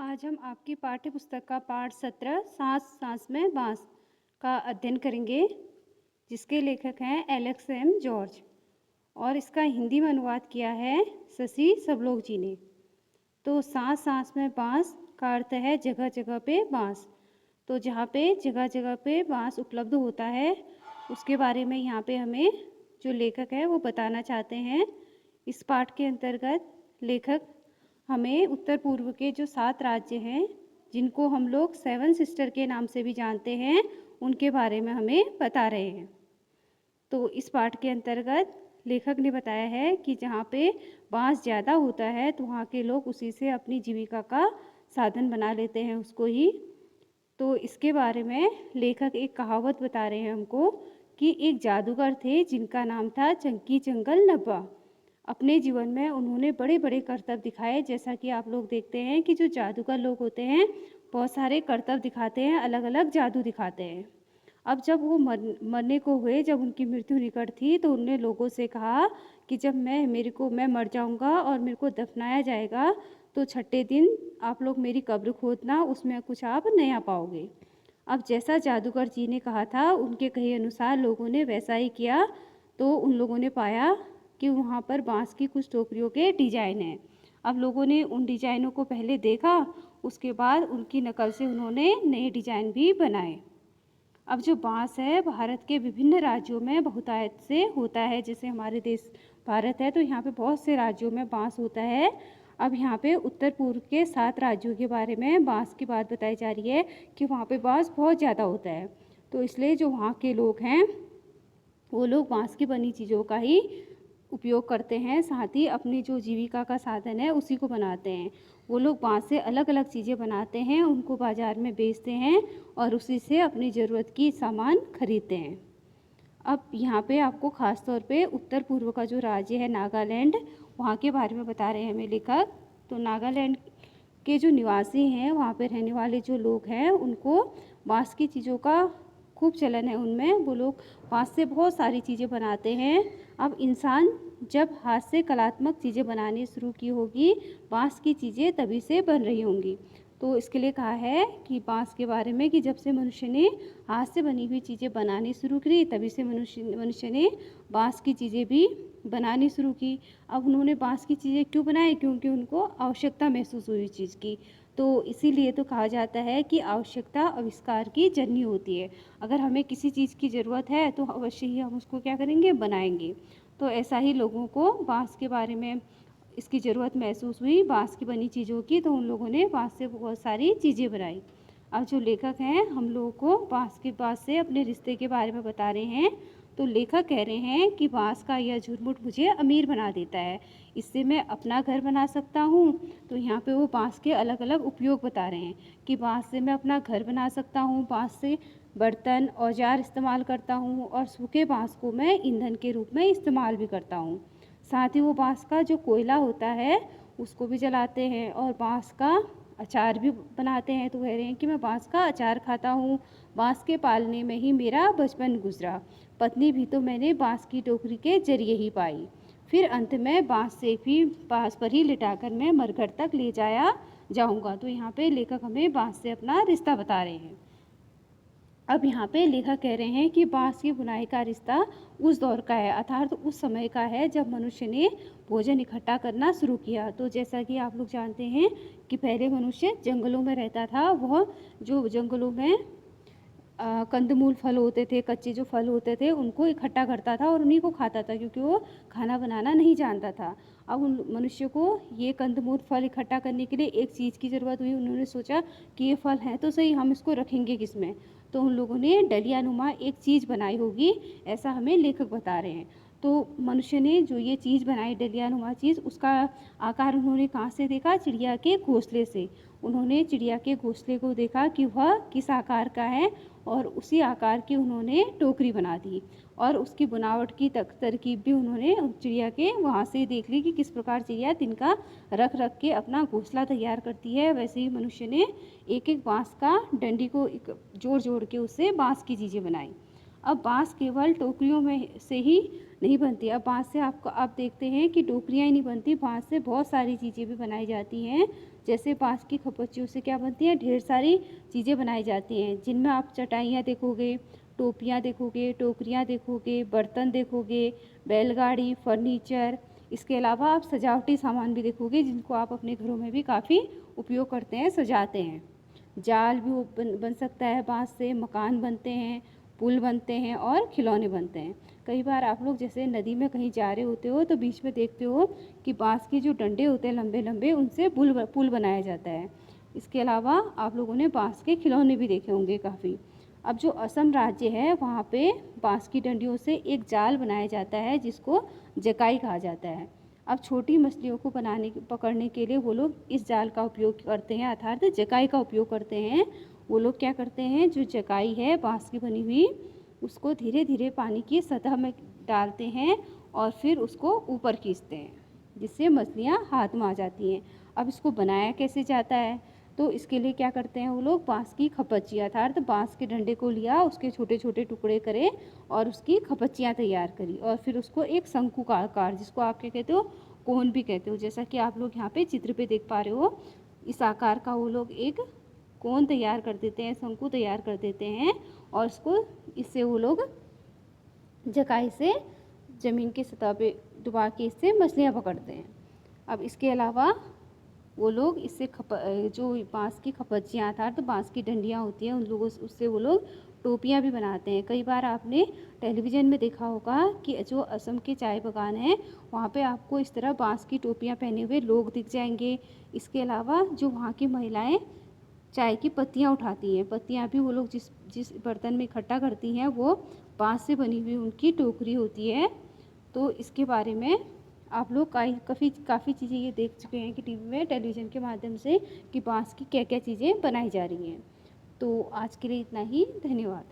आज हम आपकी पाठ्य पुस्तक का पाठ 17 सांस सांस में बाँस का अध्ययन करेंगे, जिसके लेखक हैं एलेक्स एम जॉर्ज और इसका हिंदी में अनुवाद किया है शशि सबलोग जी ने। तो सांस सांस में बाँस का अर्थ है जगह जगह पे बाँस। तो जहाँ पे जगह जगह पे बाँस उपलब्ध होता है, उसके बारे में यहाँ पे हमें जो लेखक है वो बताना चाहते हैं। इस पाठ के अंतर्गत लेखक हमें उत्तर पूर्व के जो 7 राज्य हैं, जिनको हम लोग 7 सिस्टर के नाम से भी जानते हैं, उनके बारे में हमें बता रहे हैं। तो इस पाठ के अंतर्गत लेखक ने बताया है कि जहाँ पे बाँस ज़्यादा होता है तो वहाँ के लोग उसी से अपनी जीविका का साधन बना लेते हैं उसको ही। तो इसके बारे में लेखक एक कहावत बता रहे हैं हमको कि एक जादूगर थे जिनका नाम था चंकी चंगल नब्बा। अपने जीवन में उन्होंने बड़े बड़े करतब दिखाए। जैसा कि आप लोग देखते हैं कि जो जादूगर लोग होते हैं बहुत सारे करतब दिखाते हैं, अलग अलग जादू दिखाते हैं। अब जब वो मरने को हुए, जब उनकी मृत्यु निकट थी, तो उनने लोगों से कहा कि जब मैं मर जाऊंगा और मेरे को दफनाया जाएगा तो छठे दिन आप लोग मेरी कब्र खोदना, उसमें कुछ आप नया पाओगे। अब जैसा जादूगर जी ने कहा था, उनके कहे अनुसार लोगों ने वैसा ही किया। तो उन लोगों ने पाया कि वहाँ पर बाँस की कुछ टोकरियों के डिजाइन हैं। अब लोगों ने उन डिजाइनों को पहले देखा, उसके बाद उनकी नकल से उन्होंने नए डिजाइन भी बनाए। अब जो बाँस है भारत के विभिन्न राज्यों में बहुतायत से होता है। जैसे हमारे देश भारत है तो यहाँ पे बहुत से राज्यों में बाँस होता है। अब यहाँ पे उत्तर पूर्व के 7 राज्यों के बारे में बाँस की बात बताई जा रही है कि वहाँ पे बाँस बहुत ज़्यादा होता है। तो इसलिए जो वहाँ के लोग हैं वो लोग बाँस की बनी चीज़ों का ही उपयोग करते हैं, साथ ही अपनी जो जीविका का साधन है उसी को बनाते हैं। वो लोग बाँस से अलग अलग चीज़ें बनाते हैं, उनको बाज़ार में बेचते हैं और उसी से अपनी ज़रूरत की सामान खरीदते हैं। अब यहाँ पे आपको ख़ास तौर पे उत्तर पूर्व का जो राज्य है नागालैंड, वहाँ के बारे में बता रहे हैं हमें लेखक। तो नागालैंड के जो निवासी हैं, वहाँ पे रहने वाले जो लोग हैं, उनको बाँस की चीज़ों का खूब चलन है उनमें। वो लोग बाँस से बहुत सारी चीज़ें बनाते हैं। अब इंसान जब हाथ से कलात्मक चीज़ें बनानी शुरू की होगी, बाँस की चीज़ें तभी से बन रही होंगी। तो इसके लिए कहा है कि बाँस के बारे में कि जब से मनुष्य ने हाथ से बनी हुई चीज़ें बनानी शुरू की, तभी से मनुष्य ने बाँस की चीज़ें भी बनानी शुरू की। अब उन्होंने बाँस की चीज़ें क्यों बनाई? क्योंकि उनको आवश्यकता महसूस हुई चीज़ की। तो इसीलिए तो कहा जाता है कि आवश्यकता आविष्कार की जननी होती है। अगर हमें किसी चीज़ की ज़रूरत है तो अवश्य ही हम उसको क्या करेंगे? बनाएंगे। तो ऐसा ही लोगों को बाँस के बारे में इसकी ज़रूरत महसूस हुई, बाँस की बनी चीज़ों की, तो उन लोगों ने बाँस से बहुत सारी चीज़ें बनाई। अब जो लेखक हैं हम लोगों को बाँस से अपने रिश्ते के बारे में बता रहे हैं। तो लेखक कह रहे हैं कि बाँस का यह झुरमुट मुझे अमीर बना देता है, इससे मैं अपना घर बना सकता हूँ। तो यहाँ पे वो बाँस के अलग अलग उपयोग बता रहे हैं कि बाँस से मैं अपना घर बना सकता हूँ, बाँस से बर्तन औजार इस्तेमाल करता हूँ और सूखे बाँस को मैं ईंधन के रूप में इस्तेमाल भी करता हूँ। साथ ही वो बाँस का जो कोयला होता है उसको भी जलाते हैं और बाँस का अचार भी बनाते हैं। तो कह रहे हैं कि मैं बाँस का अचार खाता हूँ, बाँस के पालने में ही मेरा बचपन गुजरा, पत्नी भी तो मैंने बाँस की टोकरी के जरिए ही पाई, फिर अंत में बाँस पर ही लिटाकर मैं मरघट तक ले जाया जाऊँगा। तो यहाँ पे लेखक हमें बाँस से अपना रिश्ता बता रहे हैं। अब यहाँ पे लेखक कह रहे हैं कि बाँस की बुनाई का रिश्ता उस दौर का है, अर्थात उस समय का है जब मनुष्य ने भोजन इकट्ठा करना शुरू किया। तो जैसा कि आप लोग जानते हैं कि पहले मनुष्य जंगलों में रहता था। वह जो जंगलों में कंदमूल फल होते थे, कच्चे जो फल होते थे, उनको इकट्ठा करता था और उन्हीं को खाता था, क्योंकि वो खाना बनाना नहीं जानता था। अब उन मनुष्य को ये कंदमूल फल इकट्ठा करने के लिए एक चीज़ की ज़रूरत हुई। उन्होंने सोचा कि ये फल हैं तो सही, हम इसको रखेंगे किस में? तो उन लोगों ने डलिया नुमा एक चीज़ बनाई होगी, ऐसा हमें लेखक बता रहे हैं। तो मनुष्य ने जो ये चीज़ बनाई डलिया नुमा चीज़, उसका आकार उन्होंने कहाँ से देखा? चिड़िया के घोंसले से। उन्होंने चिड़िया के घोंसले को देखा कि वह किस आकार का है और उसी आकार की उन्होंने टोकरी बना दी और उसकी बनावट की तरकीब भी उन्होंने चिड़िया के वहाँ से देख ली कि किस प्रकार चिड़िया तिनका रख रख के अपना घोंसला तैयार करती है। वैसे ही मनुष्य ने एक एक बाँस का डंडी को जोड़ जोड़ के उससे बाँस की चीज़ें बनाई। अब बाँस केवल टोकरियों में से ही नहीं बनती। अब देखते हैं कि टोकरियाँ ही नहीं बनती, बाँस से बहुत सारी चीज़ें भी बनाई जाती हैं। जैसे बाँस की खपच्चियों से क्या बनती है, ढेर सारी चीज़ें बनाई जाती हैं, जिनमें आप चटाइयाँ देखोगे, टोपियाँ देखोगे, टोकरियाँ देखोगे, बर्तन देखोगे, बैलगाड़ी, फर्नीचर। इसके अलावा आप सजावटी सामान भी देखोगे, जिनको आप अपने घरों में भी काफ़ी उपयोग करते हैं, सजाते हैं। जाल भी बन सकता है बाँस से, मकान बनते हैं, पुल बनते हैं और खिलौने बनते हैं। कई बार आप लोग जैसे नदी में कहीं जा रहे होते हो तो बीच में देखते हो कि बाँस के जो डंडे होते हैं लंबे लंबे, उनसे पुल बनाया जाता है। इसके अलावा आप लोगों ने बाँस के खिलौने भी देखे होंगे काफ़ी। अब जो असम राज्य है वहाँ पे बाँस की डंडियों से एक जाल बनाया जाता है, जिसको जकाई कहा जाता है। अब छोटी मछलियों को पकड़ने के लिए वो लोग इस जाल का उपयोग करते हैं, अर्थात जकाई का उपयोग करते हैं। वो लोग क्या करते हैं, जो जकाई है बाँस की बनी हुई, उसको धीरे धीरे पानी की सतह में डालते हैं और फिर उसको ऊपर खींचते हैं, जिससे मछलियाँ हाथ में आ जाती हैं। अब इसको बनाया कैसे जाता है, तो इसके लिए क्या करते हैं वो लोग, बाँस की खपच्चियाँ, अर्थात बाँस के डंडे को लिया, उसके छोटे छोटे टुकड़े करे और उसकी खपच्चियाँ तैयार करी और फिर उसको एक शंकु का आकार, जिसको आप क्या कहते हो, कोन भी कहते हो, जैसा कि आप लोग यहाँ पे चित्र पे देख पा रहे हो, इस आकार का वो लोग एक कोन तैयार कर देते हैं, शंकु तैयार कर देते हैं और इससे वो लोग जकाई से ज़मीन की सतह पे डुबा के इससे मछलियाँ पकड़ते हैं। अब इसके अलावा वो लोग इससे जो बाँस की खपच्चियाँ अर्थात तो बाँस की डंडियाँ होती हैं, उन लोगों से उससे वो लोग टोपियाँ भी बनाते हैं। कई बार आपने टेलीविज़न में देखा होगा कि जो असम के चाय बागान हैं, वहाँ पे आपको इस तरह बाँस की टोपियाँ पहने हुए लोग दिख जाएंगे। इसके अलावा जो वहाँ की महिलाएं चाय की पत्तियाँ उठाती हैं, पत्तियाँ भी वो लोग जिस जिस बर्तन में इकट्ठा करती हैं, वो बाँस से बनी हुई उनकी टोकरी होती है। तो इसके बारे में आप लोग काफ़ी चीज़ें ये देख चुके हैं कि टीवी में, टेलीविज़न के माध्यम से, कि बाँस की क्या क्या चीज़ें बनाई जा रही हैं। तो आज के लिए इतना ही, धन्यवाद।